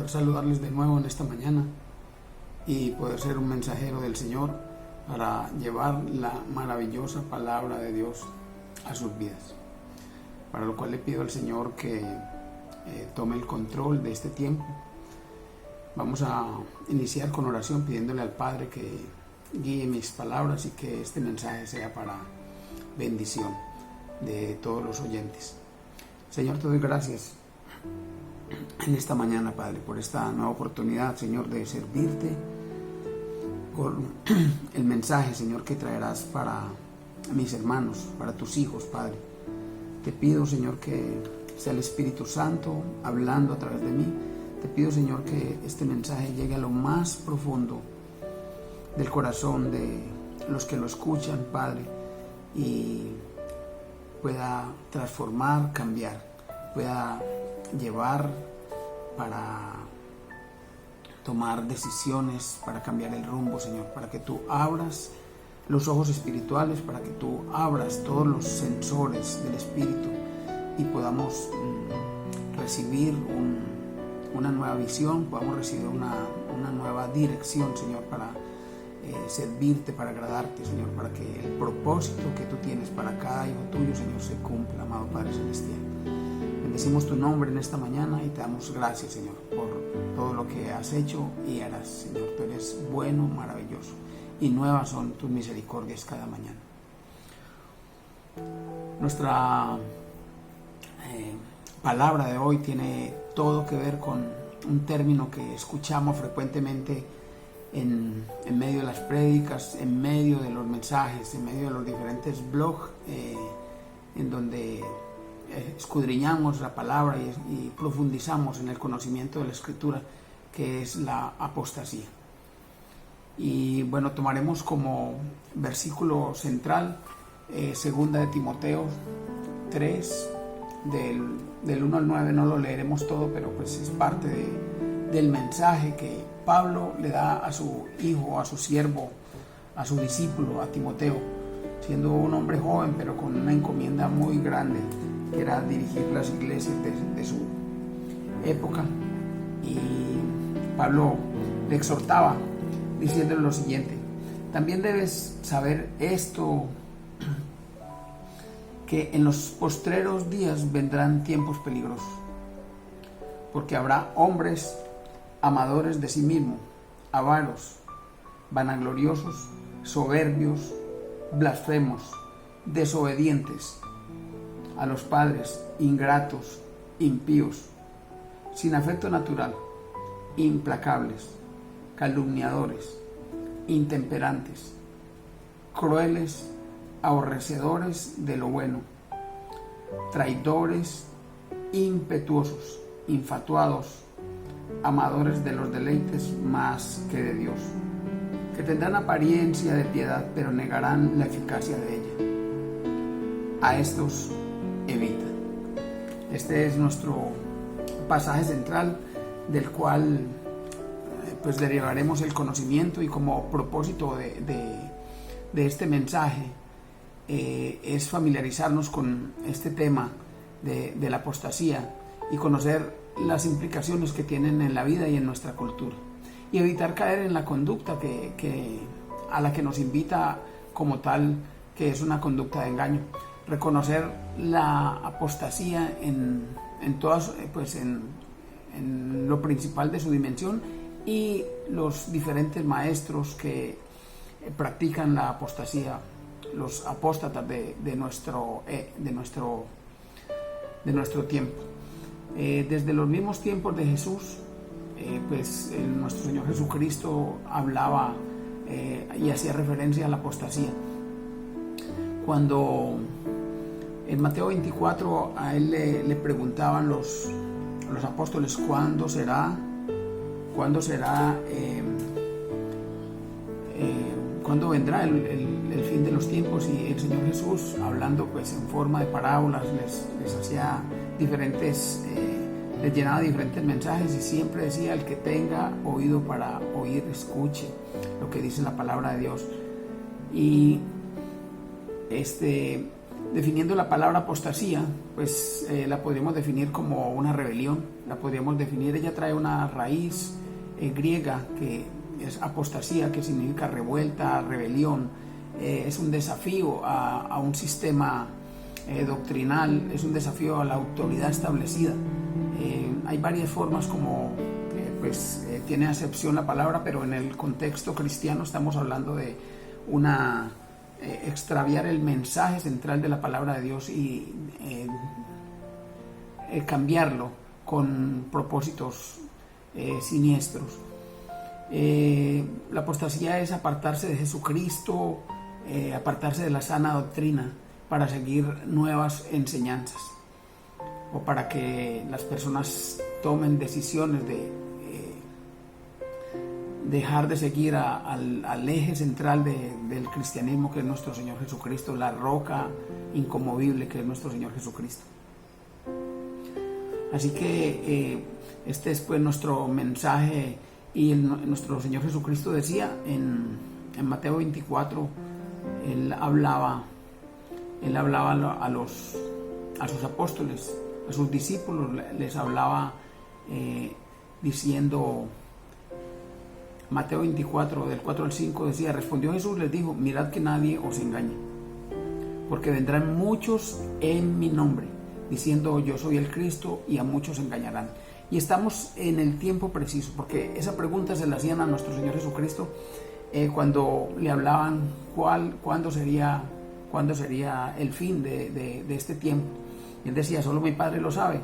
poder saludarles de nuevo en esta mañana y poder ser un mensajero del Señor para llevar la maravillosa palabra de Dios a sus vidas. Para lo cual le pido al Señor que tome el control de este tiempo. Vamos a iniciar con oración pidiéndole al Padre que guíe mis palabras y que este mensaje sea para bendición de todos los oyentes. Señor, te doy gracias en esta mañana, Padre, por esta nueva oportunidad, Señor, de servirte con el mensaje, Señor, que traerás para mis hermanos, para tus hijos, Padre. Te pido, Señor, que sea el Espíritu Santo hablando a través de mí. Te pido, Señor, que este mensaje llegue a lo más profundo del corazón de los que lo escuchan, Padre, y pueda transformar, cambiar, pueda llevar para tomar decisiones, para cambiar el rumbo, Señor, para que tú abras los ojos espirituales, para que tú abras todos los sensores del Espíritu y podamos recibir una nueva visión, podamos recibir una nueva dirección, Señor, para servirte, para agradarte, Señor, para que el propósito que tú tienes para cada hijo tuyo, Señor, se cumpla, amado Padre Celestial. Bendecimos tu nombre en esta mañana y te damos gracias, Señor, por todo lo que has hecho y harás, Señor. Tú eres bueno, maravilloso, y nuevas son tus misericordias cada mañana. Nuestra palabra de hoy tiene todo que ver con un término que escuchamos frecuentemente en medio de las prédicas, en medio de los mensajes, en medio de los diferentes blogs en donde escudriñamos la palabra y profundizamos en el conocimiento de la Escritura, que es la apostasía. Y bueno, tomaremos como versículo central 2 de Timoteo 3, del 1 al 9. No lo leeremos todo, pero pues es parte del mensaje que Pablo le da a su hijo, a su siervo, a su discípulo, a Timoteo, siendo un hombre joven pero con una encomienda muy grande, que era dirigir las iglesias de su época. Y Pablo le exhortaba diciéndole lo siguiente: también debes saber esto, que en los postreros días vendrán tiempos peligrosos, porque habrá hombres amadores de sí mismos, avaros, vanagloriosos, soberbios, blasfemos, desobedientes a los padres, ingratos, impíos, sin afecto natural, implacables, calumniadores, intemperantes, crueles, aborrecedores de lo bueno, traidores, impetuosos, infatuados, amadores de los deleites más que de Dios, que tendrán apariencia de piedad, pero negarán la eficacia de ella. A estos evita. Este es nuestro pasaje central, del cual pues derivaremos el conocimiento, y como propósito de este mensaje es familiarizarnos con este tema de la apostasía y conocer las implicaciones que tienen en la vida y en nuestra cultura, y evitar caer en la conducta a la que nos invita como tal, que es una conducta de engaño. Reconocer la apostasía en todas, pues en lo principal de su dimensión, y los diferentes maestros que practican la apostasía, los apóstatas de nuestro tiempo. Desde los mismos tiempos de Jesús, pues nuestro Señor Jesucristo hablaba y hacía referencia a la apostasía. Cuando en Mateo 24 a él le preguntaban los apóstoles cuándo será cuándo vendrá el fin de los tiempos, y el Señor Jesús, hablando pues en forma de parábolas, les hacía diferentes, les llenaba diferentes mensajes, y siempre decía: el que tenga oído para oír, escuche lo que dice la palabra de Dios. Y definiendo la palabra apostasía, pues la podríamos definir como una rebelión, la podríamos definir, ella trae una raíz griega que es apostasía, que significa revuelta, rebelión, es un desafío a un sistema doctrinal, es un desafío a la autoridad establecida. Hay varias formas como tiene acepción la palabra, pero en el contexto cristiano estamos hablando de extraviar el mensaje central de la palabra de Dios y cambiarlo con propósitos siniestros. La apostasía es apartarse de Jesucristo, apartarse de la sana doctrina para seguir nuevas enseñanzas, o para que las personas tomen decisiones de dejar de seguir al eje central del cristianismo, que es nuestro Señor Jesucristo, la roca inconmovible que es nuestro Señor Jesucristo. Así que este es pues nuestro mensaje, y nuestro Señor Jesucristo decía en Mateo 24, Él hablaba a sus apóstoles, a sus discípulos, les hablaba diciendo, Mateo 24, del 4 al 5, decía: respondió Jesús, les dijo, mirad que nadie os engañe, porque vendrán muchos en mi nombre, diciendo yo soy el Cristo, y a muchos engañarán. Y estamos en el tiempo preciso, porque esa pregunta se la hacían a nuestro Señor Jesucristo cuando le hablaban cuándo sería el fin de este tiempo. Y él decía, solo mi Padre lo sabe.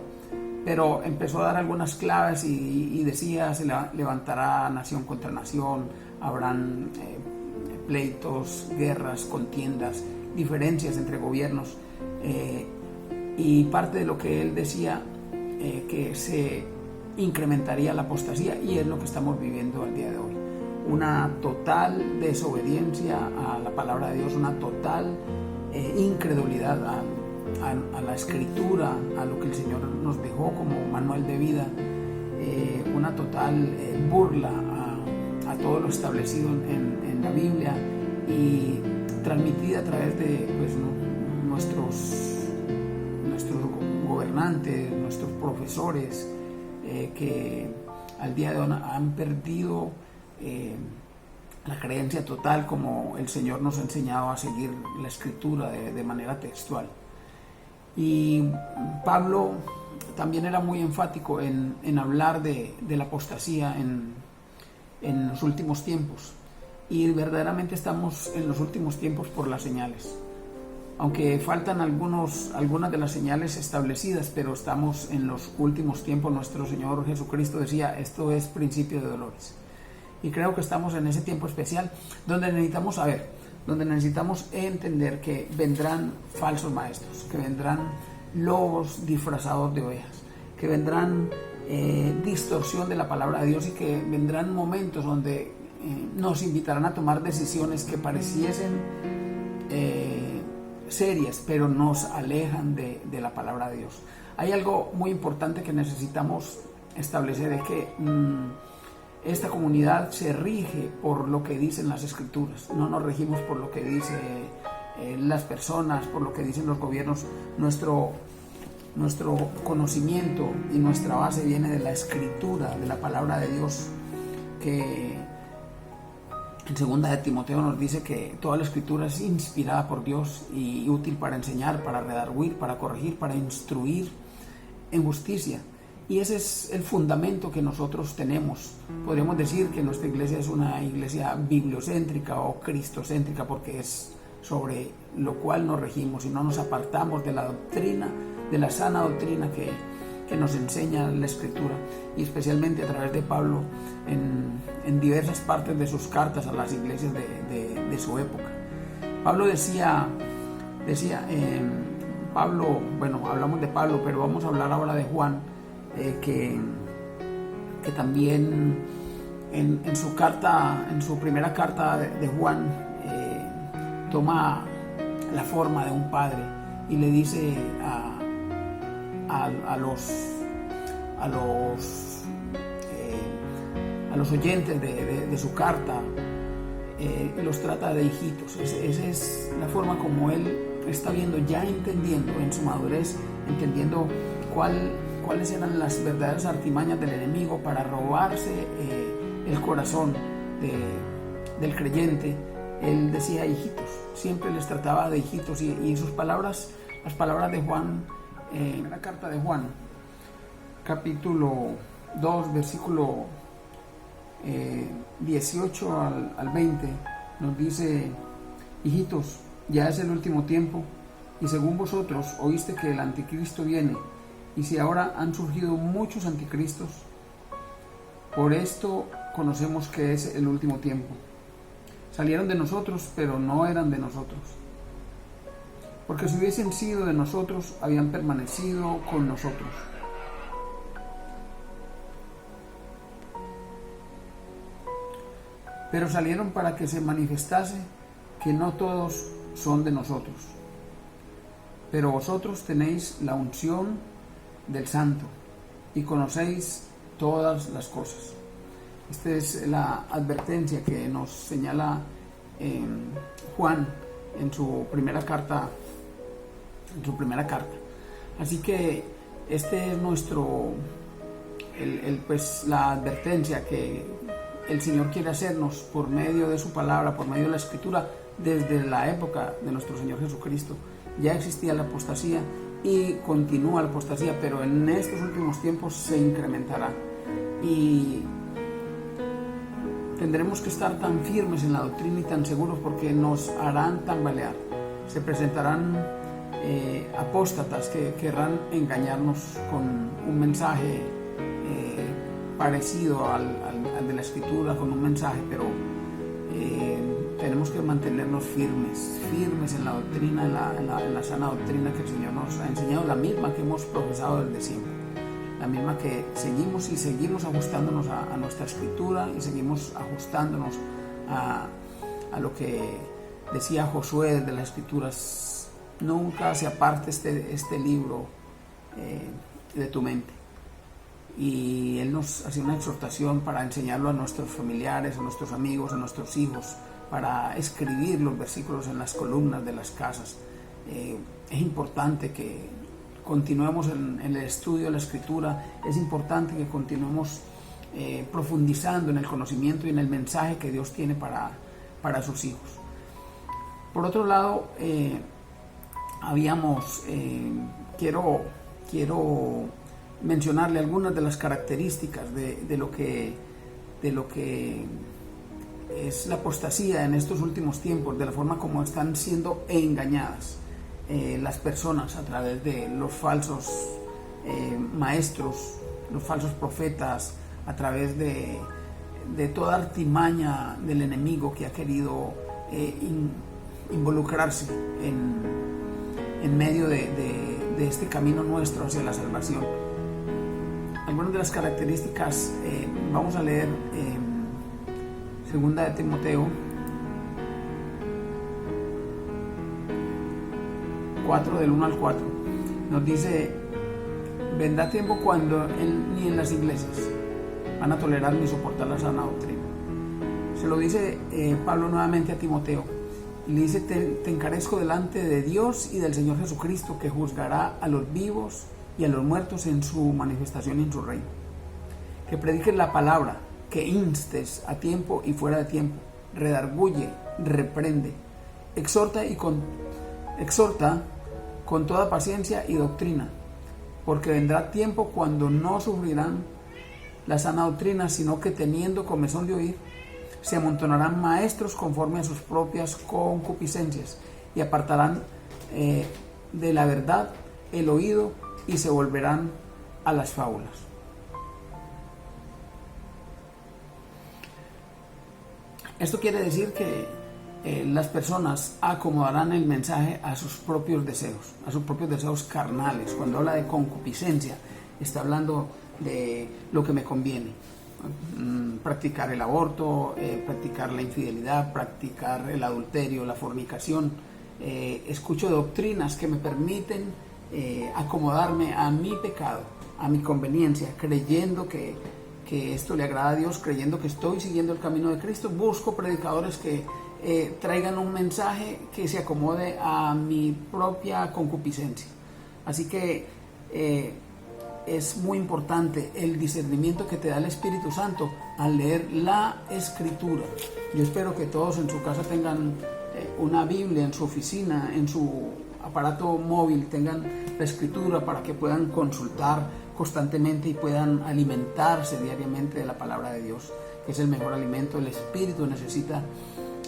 Pero empezó a dar algunas claves y decía, se levantará nación contra nación, habrán pleitos, guerras, contiendas, diferencias entre gobiernos. Y parte de lo que él decía, que se incrementaría la apostasía, y es lo que estamos viviendo al día de hoy. Una total desobediencia a la palabra de Dios, una total incredulidad a la escritura, a lo que el Señor nos dejó como manual de vida, una total burla a todo lo establecido en la Biblia, y transmitida a través de nuestros gobernantes, nuestros profesores, que al día de hoy han perdido la creencia total, como el Señor nos ha enseñado a seguir la escritura de manera textual. Y Pablo también era muy enfático en hablar de la apostasía en los últimos tiempos, y verdaderamente estamos en los últimos tiempos por las señales, aunque faltan algunas de las señales establecidas, pero estamos en los últimos tiempos. Nuestro Señor Jesucristo decía, esto es principio de dolores, y creo que estamos en ese tiempo especial donde necesitamos entender que vendrán falsos maestros, que vendrán lobos disfrazados de ovejas, que vendrán distorsión de la palabra de Dios, y que vendrán momentos donde nos invitarán a tomar decisiones que pareciesen serias, pero nos alejan de la palabra de Dios. Hay algo muy importante que necesitamos establecer, es que esta comunidad se rige por lo que dicen las escrituras, no nos regimos por lo que dicen las personas, por lo que dicen los gobiernos. Nuestro conocimiento y nuestra base viene de la escritura, de la palabra de Dios, que en 2 de Timoteo nos dice que toda la escritura es inspirada por Dios y útil para enseñar, para redarguir, para corregir, para instruir en justicia. Y ese es el fundamento que nosotros tenemos. Podríamos decir que nuestra iglesia es una iglesia bibliocéntrica o cristocéntrica, porque es sobre lo cual nos regimos y no nos apartamos de la doctrina, de la sana doctrina que nos enseña la escritura, y especialmente a través de Pablo en diversas partes de sus cartas a las iglesias de su época. Pablo decía Pablo, bueno, hablamos de Pablo, pero vamos a hablar ahora de Juan, que también en su primera carta de Juan, toma la forma de un padre y le dice a los oyentes de su carta, los trata de hijitos. Esa es la forma como él está viendo, ya entendiendo en su madurez, entendiendo cuáles eran las verdaderas artimañas del enemigo para robarse el corazón del creyente. Él decía hijitos, siempre les trataba de hijitos, y sus palabras, las palabras de Juan, en la carta de Juan, capítulo 2, versículo 18 al 20, nos dice: hijitos, ya es el último tiempo, y según vosotros oíste que el anticristo viene, y si ahora han surgido muchos anticristos, por esto conocemos que es el último tiempo. Salieron de nosotros, pero no eran de nosotros. Porque si hubiesen sido de nosotros, habían permanecido con nosotros. Pero salieron para que se manifestase que no todos son de nosotros. Pero vosotros tenéis la unción del Santo y conocéis todas las cosas. Esta es la advertencia que nos señala Juan en su primera carta. Así que este es la advertencia que el Señor quiere hacernos por medio de su palabra, por medio de la Escritura. Desde la época de nuestro Señor Jesucristo ya existía la apostasía y continúa la apostasía, pero en estos últimos tiempos se incrementará, y tendremos que estar tan firmes en la doctrina y tan seguros, porque nos harán tambalear. Se presentarán apóstatas que querrán engañarnos con un mensaje parecido al de la Escritura, con un mensaje, pero tenemos que mantenernos firmes en la doctrina, en la sana doctrina que el Señor nos ha enseñado, la misma que hemos profesado desde siempre, la misma que seguimos ajustándonos a nuestra Escritura, y seguimos ajustándonos a lo que decía Josué de las Escrituras: nunca se aparte este libro de tu mente. Y él nos hacía una exhortación para enseñarlo a nuestros familiares, a nuestros amigos, a nuestros hijos, para escribir los versículos en las columnas de las casas. Es importante que continuemos en el estudio de la Escritura, es importante que continuemos profundizando en el conocimiento y en el mensaje que Dios tiene para sus hijos. Por otro lado, quiero mencionarle algunas de las características de lo que es la apostasía en estos últimos tiempos, de la forma como están siendo engañadas las personas a través de los falsos maestros, los falsos profetas, a través de toda artimaña del enemigo que ha querido involucrarse en medio de este camino nuestro hacia la salvación. Algunas de las características, vamos a leer segunda de Timoteo 4, del 1 al 4. Nos dice: vendrá tiempo cuando ni en las iglesias van a tolerar ni soportar la sana doctrina. Se lo dice Pablo nuevamente a Timoteo, y le dice: te encarezco delante de Dios y del Señor Jesucristo, que juzgará a los vivos y a los muertos en su manifestación y en su reino. Que prediques la palabra, que instes a tiempo y fuera de tiempo, redarguye, reprende, exhorta con toda paciencia y doctrina, porque vendrá tiempo cuando no sufrirán la sana doctrina, sino que, teniendo comezón de oír, se amontonarán maestros conforme a sus propias concupiscencias, y apartarán de la verdad el oído, y se volverán a las fábulas. Esto quiere decir que las personas acomodarán el mensaje a sus propios deseos carnales. Cuando habla de concupiscencia, está hablando de lo que me conviene: practicar el aborto, practicar la infidelidad, practicar el adulterio, la fornicación. Escucho doctrinas que me permiten acomodarme a mi pecado, a mi conveniencia, creyendo que que esto le agrada a Dios, creyendo que estoy siguiendo el camino de Cristo. Busco predicadores que traigan un mensaje que se acomode a mi propia concupiscencia. Así que es muy importante el discernimiento que te da el Espíritu Santo al leer la Escritura. Yo espero que todos en su casa tengan una Biblia, en su oficina, en su aparato móvil, tengan la Escritura para que puedan consultar constantemente y puedan alimentarse diariamente de la palabra de Dios, que es el mejor alimento. El Espíritu necesita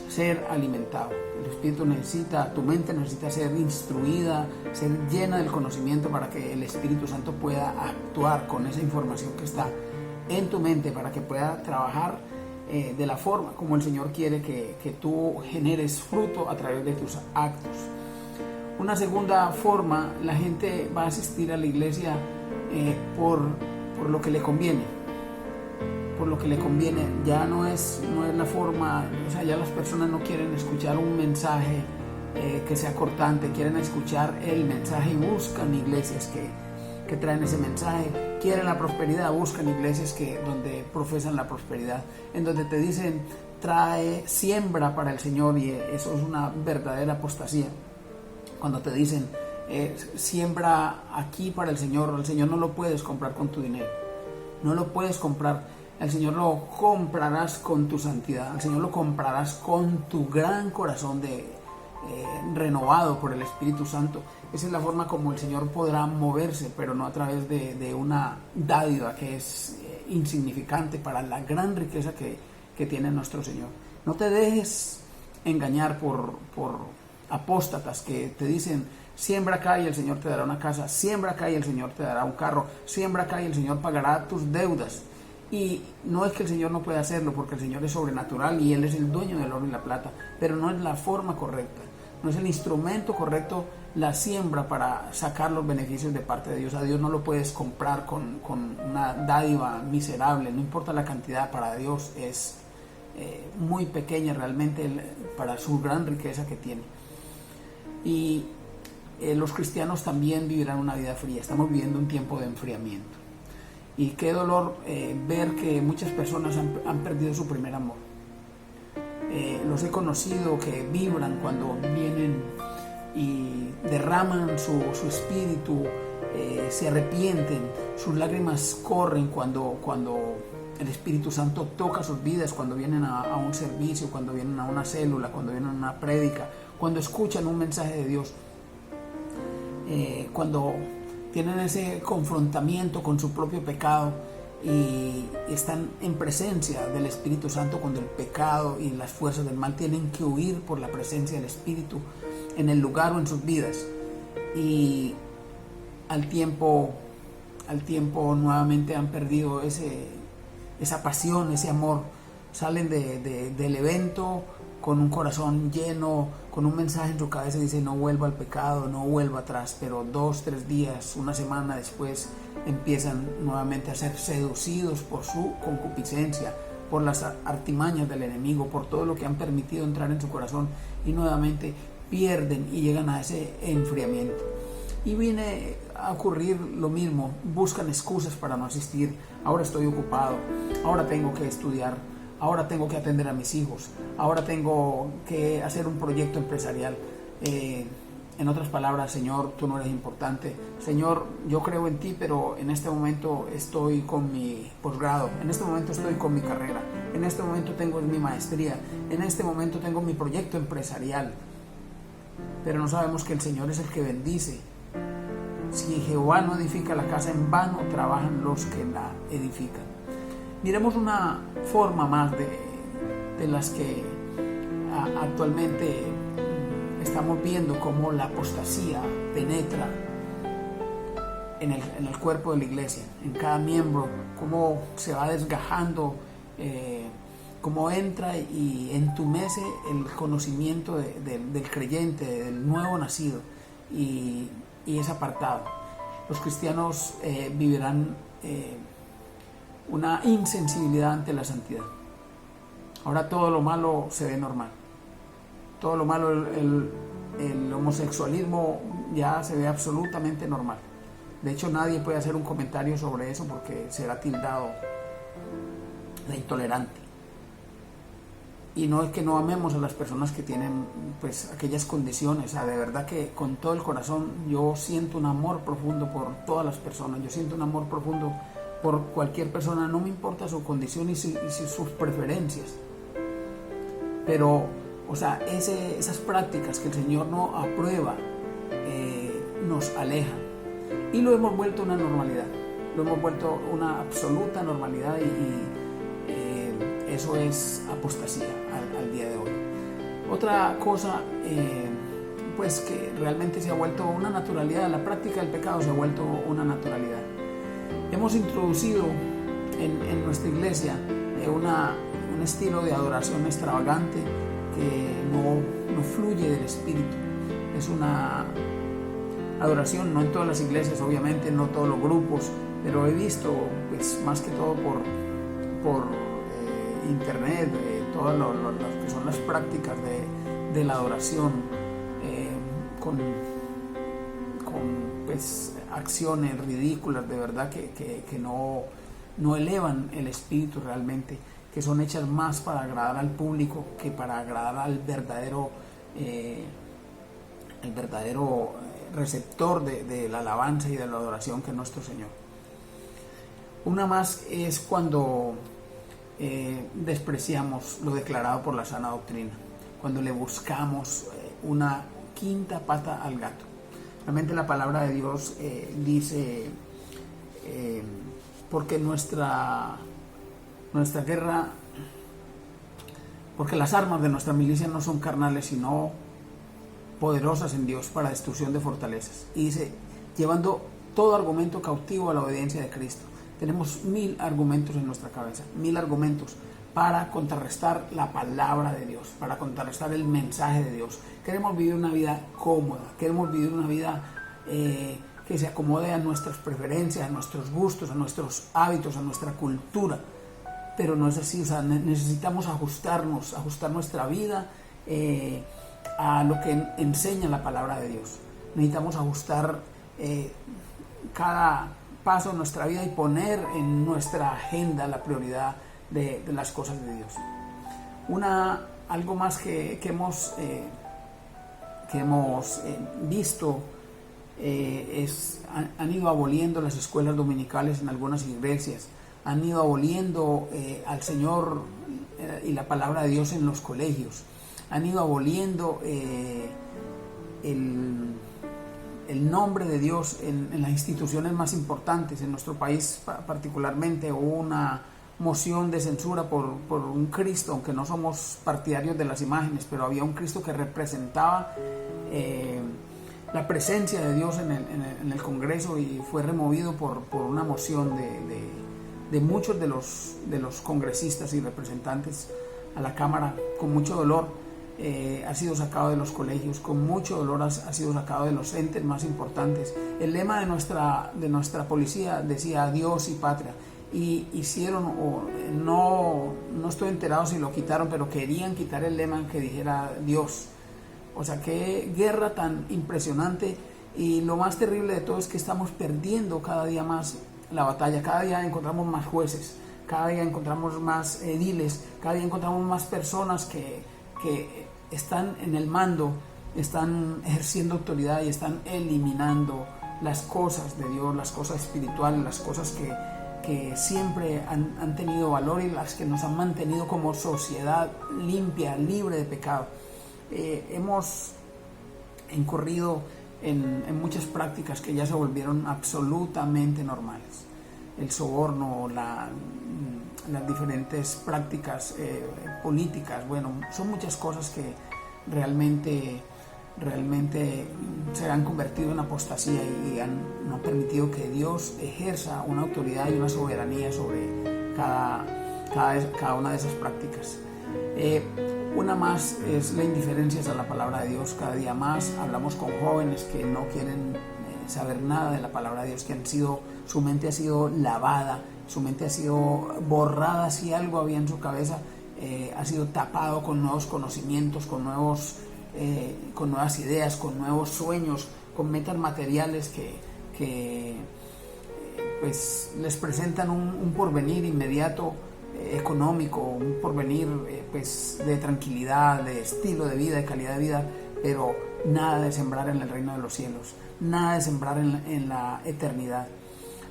ser alimentado, el Espíritu necesita, tu mente necesita ser instruida, ser llena del conocimiento para que el Espíritu Santo pueda actuar con esa información que está en tu mente, para que pueda trabajar de la forma como el Señor quiere que tú generes fruto a través de tus actos. Una segunda forma, la gente va a asistir a la iglesia por lo que le conviene. Por lo que le conviene, ya no es la forma, o sea, ya las personas no quieren escuchar un mensaje que sea cortante, quieren escuchar el mensaje y buscan iglesias que traen ese mensaje. Quieren la prosperidad, buscan iglesias donde profesan la prosperidad, en donde te dicen siembra para el Señor, y eso es una verdadera apostasía. Cuando te dicen siembra aquí para el Señor no lo puedes comprar con tu dinero, no lo puedes comprar. El Señor lo comprarás con tu santidad, el Señor lo comprarás con tu gran corazón renovado por el Espíritu Santo. Esa es la forma como el Señor podrá moverse, pero no a través de una dádiva que es insignificante para la gran riqueza que tiene nuestro Señor. No te dejes engañar por apóstatas que te dicen siembra acá y el Señor te dará una casa, siembra acá y el Señor te dará un carro, siembra acá y el Señor pagará tus deudas. Y no es que el Señor no pueda hacerlo, porque el Señor es sobrenatural y Él es el dueño del oro y la plata, pero no es la forma correcta, no es el instrumento correcto la siembra para sacar los beneficios de parte de Dios. A Dios no lo puedes comprar con una dádiva miserable, no importa la cantidad, para Dios es muy pequeña realmente para su gran riqueza que tiene. Y los cristianos también vivirán una vida fría. Estamos viviendo un tiempo de enfriamiento. Y qué dolor ver que muchas personas han perdido su primer amor. Los he conocido que vibran cuando vienen y derraman su espíritu, se arrepienten, sus lágrimas corren cuando el Espíritu Santo toca sus vidas, cuando vienen a un servicio, cuando vienen a una célula, cuando vienen a una prédica, cuando escuchan un mensaje de Dios, cuando tienen ese confrontamiento con su propio pecado y están en presencia del Espíritu Santo, cuando el pecado y las fuerzas del mal tienen que huir por la presencia del Espíritu en el lugar o en sus vidas. Y al tiempo nuevamente han perdido esa pasión, ese amor. Salen del evento con un corazón lleno, con un mensaje en su cabeza, dice no vuelva al pecado, no vuelva atrás, pero 2, 3 días, una semana después empiezan nuevamente a ser seducidos por su concupiscencia, por las artimañas del enemigo, por todo lo que han permitido entrar en su corazón, y nuevamente pierden y llegan a ese enfriamiento. Y viene a ocurrir lo mismo, buscan excusas para no asistir. Ahora estoy ocupado, ahora tengo que estudiar, ahora tengo que atender a mis hijos, ahora tengo que hacer un proyecto empresarial. En otras palabras, Señor, tú no eres importante. Señor, yo creo en ti, pero en este momento estoy con mi posgrado, en este momento estoy con mi carrera, en este momento tengo mi maestría, en este momento tengo mi proyecto empresarial. Pero no sabemos que el Señor es el que bendice. Si Jehová no edifica la casa, en vano trabajan los que la edifican. Miremos una forma más de las que actualmente estamos viendo cómo la apostasía penetra en el cuerpo de la iglesia, en cada miembro, cómo se va desgajando, cómo entra y entumece el conocimiento del creyente, del nuevo nacido, y es apartado. Los cristianos vivirán una insensibilidad ante la santidad. Ahora todo lo malo se ve normal. Todo lo malo, el homosexualismo ya se ve absolutamente normal. De hecho, nadie puede hacer un comentario sobre eso porque será tildado la intolerante. Y no es que no amemos a las personas que tienen pues aquellas condiciones. De verdad que con todo el corazón yo siento un amor profundo por todas las personas. Yo siento un amor profundo por cualquier persona, no me importa su condición y sus preferencias. Pero, esas prácticas que el Señor no aprueba nos alejan. Y lo hemos vuelto una normalidad. Lo hemos vuelto una absoluta normalidad y eso es apostasía al día de hoy. Otra cosa, pues que realmente se ha vuelto una naturalidad, la práctica del pecado se ha vuelto una naturalidad. Hemos introducido en nuestra iglesia un estilo de adoración extravagante que no fluye del Espíritu. Es una adoración, no en todas las iglesias, obviamente, no todos los grupos, pero he visto, pues más que todo por internet, todas las que son las prácticas de la adoración, con pues acciones ridículas, de verdad que no elevan el espíritu realmente, que son hechas más para agradar al público que para agradar al verdadero receptor de la alabanza y de la adoración, que es nuestro Señor. Una más es cuando despreciamos lo declarado por la sana doctrina, cuando le buscamos una quinta pata al gato. Realmente la palabra de Dios dice, porque nuestra guerra, porque las armas de nuestra milicia no son carnales, sino poderosas en Dios para destrucción de fortalezas. Y dice, llevando todo argumento cautivo a la obediencia de Cristo. Tenemos 1000 argumentos en nuestra cabeza, 1000 argumentos para contrarrestar la palabra de Dios, para contrarrestar el mensaje de Dios. Queremos vivir una vida cómoda, queremos vivir una vida que se acomode a nuestras preferencias, a nuestros gustos, a nuestros hábitos, a nuestra cultura. Pero no es así, necesitamos ajustar nuestra vida a lo que enseña la palabra de Dios. Necesitamos ajustar cada paso en nuestra vida y poner en nuestra agenda la prioridad de las cosas de Dios. Algo más que hemos visto han ido aboliendo las escuelas dominicales en algunas iglesias, han ido aboliendo al Señor y la palabra de Dios en los colegios, han ido aboliendo el nombre de Dios en las instituciones más importantes. En nuestro país particularmente hubo una moción de censura por un Cristo, aunque no somos partidarios de las imágenes, pero había un Cristo que representaba la presencia de Dios en el Congreso, y fue removido por una moción de muchos de los congresistas y representantes a la Cámara. Con mucho dolor ha sido sacado de los colegios, con mucho dolor ha sido sacado de los entes más importantes. El lema de nuestra policía decía Dios y patria, y hicieron, no estoy enterado si lo quitaron, pero querían quitar el lema que dijera Dios. O sea, qué guerra tan impresionante. Y lo más terrible de todo es que estamos perdiendo cada día más la batalla. Cada día encontramos más jueces, cada día encontramos más ediles, cada día encontramos más personas que están en el mando, están ejerciendo autoridad y están eliminando las cosas de Dios, las cosas espirituales, las cosas que siempre han tenido valor y las que nos han mantenido como sociedad limpia, libre de pecado. Hemos incurrido en muchas prácticas que ya se volvieron absolutamente normales. El soborno, las diferentes prácticas políticas, son muchas cosas que realmente se han convertido en apostasía y no han permitido que Dios ejerza una autoridad y una soberanía sobre cada una de esas prácticas. Una más es la indiferencia a la palabra de Dios. Cada día más hablamos con jóvenes que no quieren saber nada de la palabra de Dios, que su mente ha sido lavada, su mente ha sido borrada. Si algo había en su cabeza, ha sido tapado con nuevos conocimientos, con nuevas ideas, con nuevos sueños, con metas materiales que pues les presentan un porvenir inmediato, económico, un porvenir pues de tranquilidad, de estilo de vida, de calidad de vida, pero nada de sembrar en el reino de los cielos, nada de sembrar en la eternidad.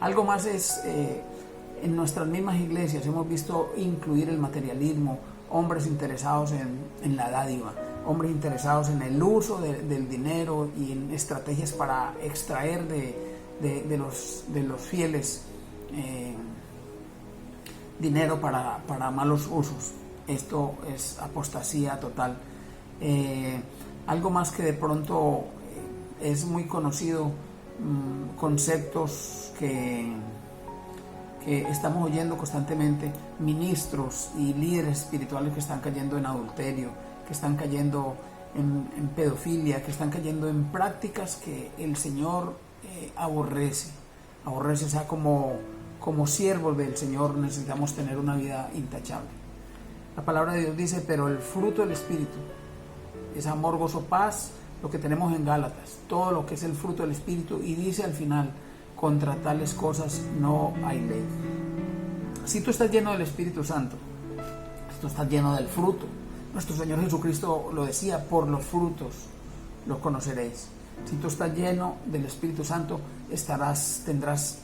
Algo más es, en nuestras mismas iglesias hemos visto incluir el materialismo, hombres interesados en la dádiva, hombres interesados en el uso del dinero y en estrategias para extraer de los fieles dinero para malos usos. Esto es apostasía total. Algo más que de pronto es muy conocido, conceptos que estamos oyendo constantemente, ministros y líderes espirituales que están cayendo en adulterio, que están cayendo en pedofilia, que están cayendo en prácticas que el Señor aborrece. O sea, como siervos del Señor necesitamos tener una vida intachable. La palabra de Dios dice, pero el fruto del Espíritu es amor, gozo, paz, lo que tenemos en Gálatas, todo lo que es el fruto del Espíritu, y dice al final, contra tales cosas no hay ley. Si tú estás lleno del Espíritu Santo, si tú estás lleno del fruto, nuestro Señor Jesucristo lo decía, por los frutos los conoceréis. Si tú estás lleno del Espíritu Santo, tendrás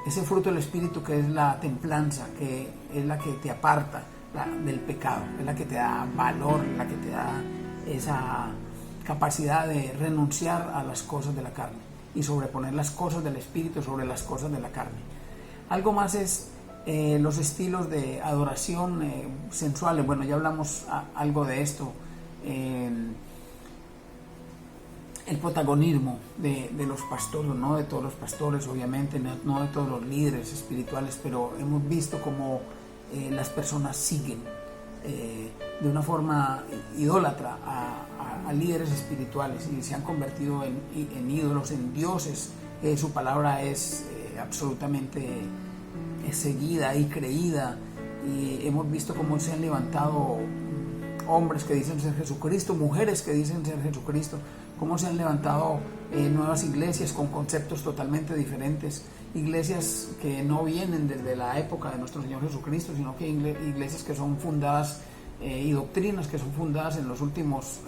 ese fruto del Espíritu, que es la templanza, que es la que te aparta del pecado, es la que te da valor, la que te da esa capacidad de renunciar a las cosas de la carne y sobreponer las cosas del Espíritu sobre las cosas de la carne. Algo más es los estilos de adoración sensuales. Bueno, ya hablamos algo de esto. El protagonismo de los pastores, no de todos los pastores, obviamente, no de todos los líderes espirituales, pero hemos visto cómo las personas siguen de una forma idólatra a líderes espirituales y se han convertido en ídolos, en dioses. Su palabra es absolutamente seguida y creída, y hemos visto cómo se han levantado hombres que dicen ser Jesucristo, mujeres que dicen ser Jesucristo, cómo se han levantado nuevas iglesias con conceptos totalmente diferentes, iglesias que no vienen desde la época de nuestro Señor Jesucristo, sino que iglesias que son fundadas y doctrinas que son fundadas en los últimos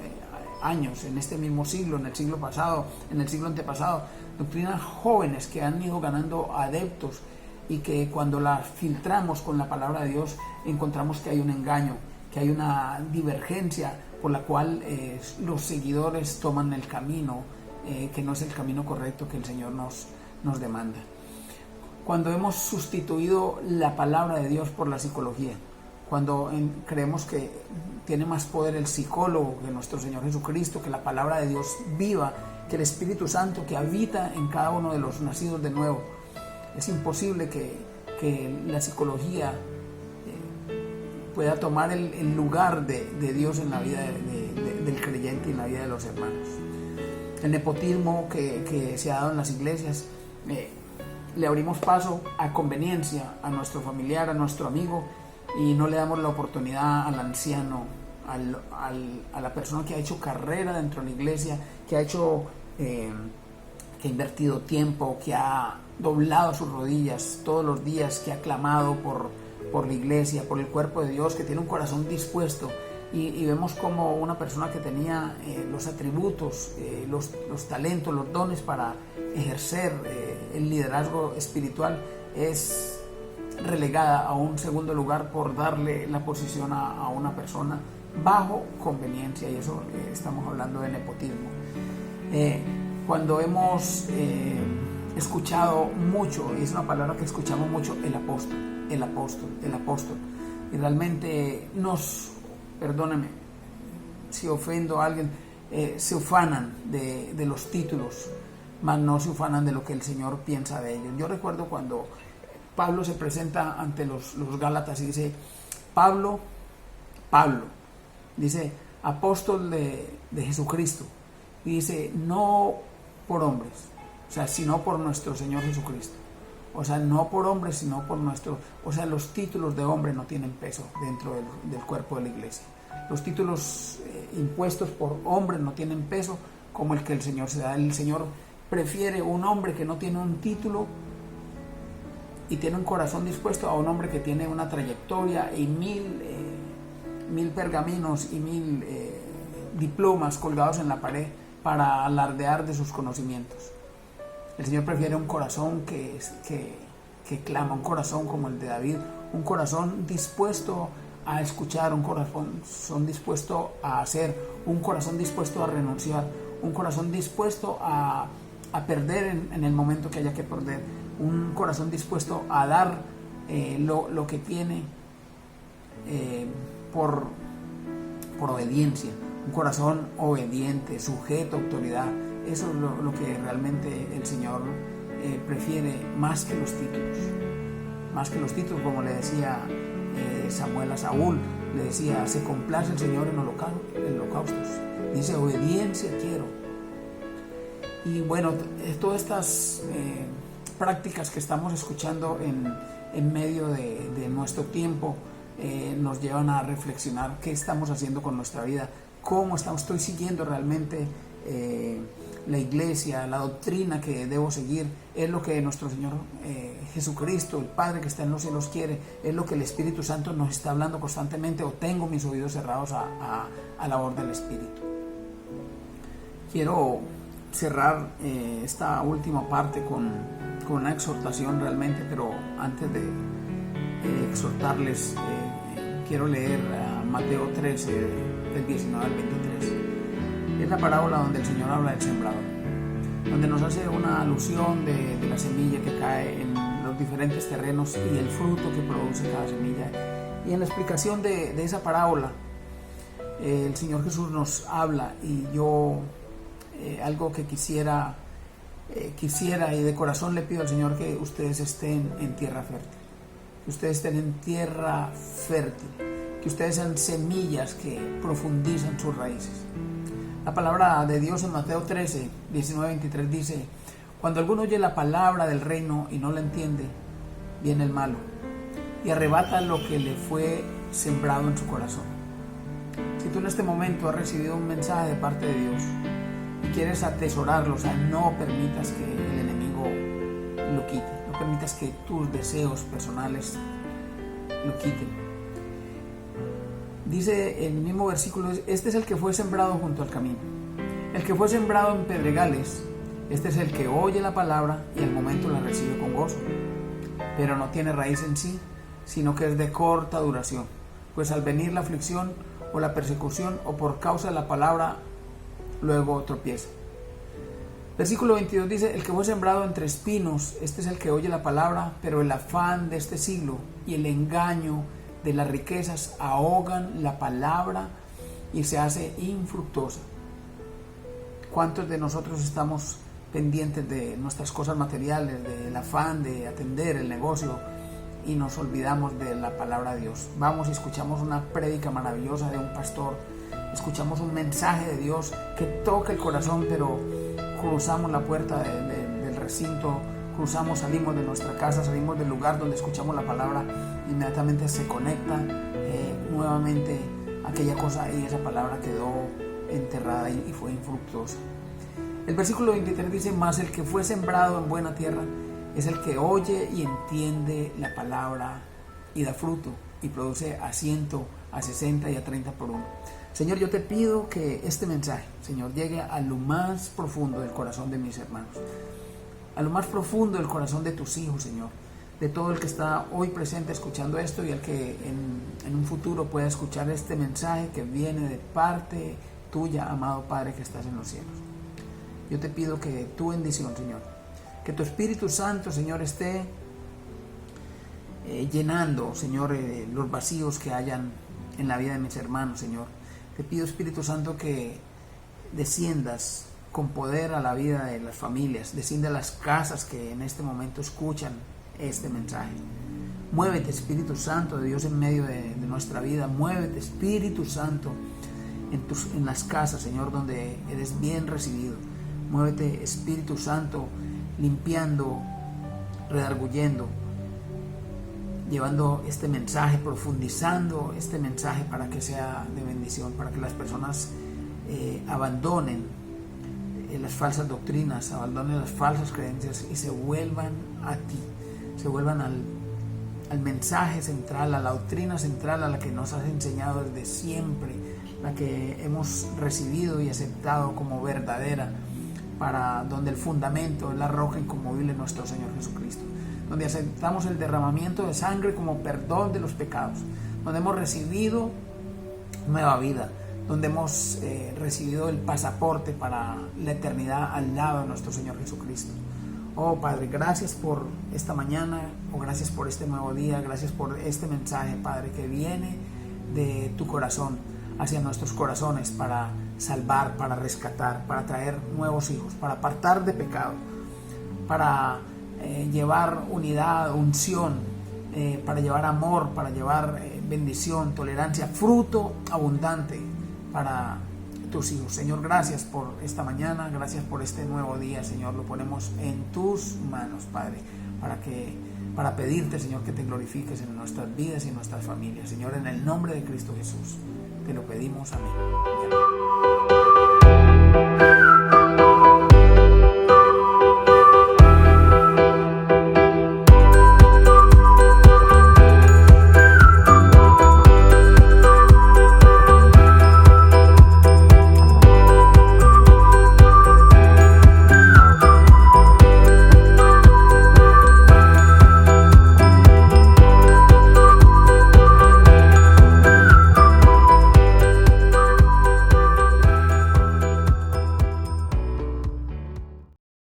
años, en este mismo siglo, en el siglo pasado, en el siglo antepasado, doctrinas jóvenes que han ido ganando adeptos y que cuando las filtramos con la palabra de Dios encontramos que hay un engaño, que hay una divergencia por la cual los seguidores toman el camino que no es el camino correcto que el Señor nos demanda. Cuando hemos sustituido la palabra de Dios por la psicología, cuando creemos que tiene más poder el psicólogo que nuestro Señor Jesucristo, que la palabra de Dios viva, que el Espíritu Santo que habita en cada uno de los nacidos de nuevo, es imposible que la psicología pueda tomar el lugar de Dios en la vida del creyente y en la vida de los hermanos. El nepotismo que se ha dado en las iglesias, le abrimos paso a conveniencia a nuestro familiar, a nuestro amigo, y no le damos la oportunidad al anciano, a la persona que ha hecho carrera dentro de la iglesia, que ha hecho, que ha invertido tiempo, que ha doblado sus rodillas todos los días, que ha clamado por la iglesia, por el cuerpo de Dios, que tiene un corazón dispuesto, y vemos como una persona que tenía los atributos, los talentos, los dones para ejercer el liderazgo espiritual, es relegada a un segundo lugar por darle la posición a una persona bajo conveniencia, y eso estamos hablando de nepotismo. Cuando hemos escuchado mucho, y es una palabra que escuchamos mucho, el apóstol, y realmente perdónenme si ofendo a alguien, se ufanan de los títulos, mas no se ufanan de lo que el Señor piensa de ellos. Yo recuerdo cuando Pablo se presenta ante los Gálatas y dice, Pablo, dice, apóstol de Jesucristo, y dice, no por hombres, o sea, sino por nuestro Señor Jesucristo. O sea, no por hombres, sino por nuestro... O sea, los títulos de hombre no tienen peso dentro del cuerpo de la iglesia. Los títulos impuestos por hombres no tienen peso como el que el Señor se da. El Señor prefiere un hombre que no tiene un título y tiene un corazón dispuesto a un hombre que tiene una trayectoria y mil pergaminos y mil diplomas colgados en la pared para alardear de sus conocimientos. El Señor prefiere un corazón que clama, un corazón como el de David, un corazón dispuesto a escuchar, un corazón dispuesto a hacer, un corazón dispuesto a renunciar, un corazón dispuesto a perder en el momento que haya que perder, un corazón dispuesto a dar lo que tiene por obediencia, un corazón obediente, sujeto a autoridad. Eso es lo que realmente el Señor prefiere, más que los títulos, como le decía Samuel a Saúl, le decía: se complace el Señor en holocaustos, dice: obediencia quiero. Y bueno, todas estas prácticas que estamos escuchando en medio de nuestro tiempo nos llevan a reflexionar qué estamos haciendo con nuestra vida, estoy siguiendo realmente la iglesia, la doctrina que debo seguir, es lo que nuestro Señor Jesucristo, el Padre que está en los cielos, quiere, es lo que el Espíritu Santo nos está hablando constantemente, o tengo mis oídos cerrados a la voz del Espíritu. Quiero cerrar esta última parte con una exhortación realmente, pero antes de exhortarles quiero leer Mateo 13 del 19 al 23. Es la parábola donde el Señor habla del sembrador, donde nos hace una alusión de la semilla que cae en los diferentes terrenos y el fruto que produce cada semilla. Y en la explicación de esa parábola el Señor Jesús nos habla, y yo algo que quisiera y de corazón le pido al Señor: que ustedes estén en tierra fértil, que ustedes estén en tierra fértil, que ustedes sean semillas que profundizan sus raíces. La palabra de Dios en Mateo 13, 19, 23 dice: cuando alguno oye la palabra del reino y no la entiende, viene el malo y arrebata lo que le fue sembrado en su corazón. Si tú en este momento has recibido un mensaje de parte de Dios y quieres atesorarlo, o sea, no permitas que el enemigo lo quite, no permitas que tus deseos personales lo quiten. Dice en el mismo versículo: este es el que fue sembrado junto al camino, el que fue sembrado en pedregales. Este es el que oye la palabra y al momento la recibe con gozo, pero no tiene raíz en sí, sino que es de corta duración, pues al venir la aflicción o la persecución o por causa de la palabra, luego tropieza. Versículo 22 dice: el que fue sembrado entre espinos, este es el que oye la palabra, pero el afán de este siglo y el engaño de las riquezas ahogan la palabra y se hace infructuosa. ¿Cuántos de nosotros estamos pendientes de nuestras cosas materiales, del afán de atender el negocio, y nos olvidamos de la palabra de Dios? Vamos y escuchamos una prédica maravillosa de un pastor, escuchamos un mensaje de Dios que toca el corazón, pero cruzamos la puerta del recinto, salimos de nuestra casa, salimos del lugar donde escuchamos la palabra, inmediatamente se conecta nuevamente aquella cosa, y esa palabra quedó enterrada y fue infructuosa. El versículo 23 dice: mas el que fue sembrado en buena tierra es el que oye y entiende la palabra y da fruto y produce a 100, a 60 y a 30 por uno. Señor, yo te pido que este mensaje, Señor, llegue a lo más profundo del corazón de mis hermanos, a lo más profundo del corazón de tus hijos, Señor, de todo el que está hoy presente escuchando esto y el que en un futuro pueda escuchar este mensaje que viene de parte tuya, amado Padre que estás en los cielos. Yo te pido que tu bendición, Señor, que tu Espíritu Santo, Señor, esté llenando, Señor, los vacíos que hayan en la vida de mis hermanos, Señor. Te pido, Espíritu Santo, que desciendas con poder a la vida de las familias, desciende a las casas que en este momento escuchan este mensaje. Muévete, Espíritu Santo de Dios, en medio de nuestra vida. Muévete, Espíritu Santo, en las casas, Señor, donde eres bien recibido. Muévete, Espíritu Santo, limpiando, redarguyendo, llevando este mensaje, profundizando este mensaje para que sea de bendición, para que las personas abandonen las falsas doctrinas, abandonen las falsas creencias y se vuelvan a ti. se vuelvan al mensaje central, a la doctrina central, a la que nos has enseñado desde siempre, la que hemos recibido y aceptado como verdadera, para donde el fundamento es la roca inconmovible de nuestro Señor Jesucristo, donde aceptamos el derramamiento de sangre como perdón de los pecados, donde hemos recibido nueva vida, donde hemos recibido el pasaporte para la eternidad al lado de nuestro Señor Jesucristo. Oh Padre, gracias por esta mañana, gracias por este nuevo día, gracias por este mensaje, Padre, que viene de tu corazón hacia nuestros corazones para salvar, para rescatar, para traer nuevos hijos, para apartar de pecado, para llevar unidad, unción, para llevar amor, para llevar bendición, tolerancia, fruto abundante para tus hijos. Señor, gracias por esta mañana, gracias por este nuevo día, Señor, lo ponemos en tus manos, Padre, para pedirte, Señor, que te glorifiques en nuestras vidas y en nuestras familias. Señor, en el nombre de Cristo Jesús, te lo pedimos, amén.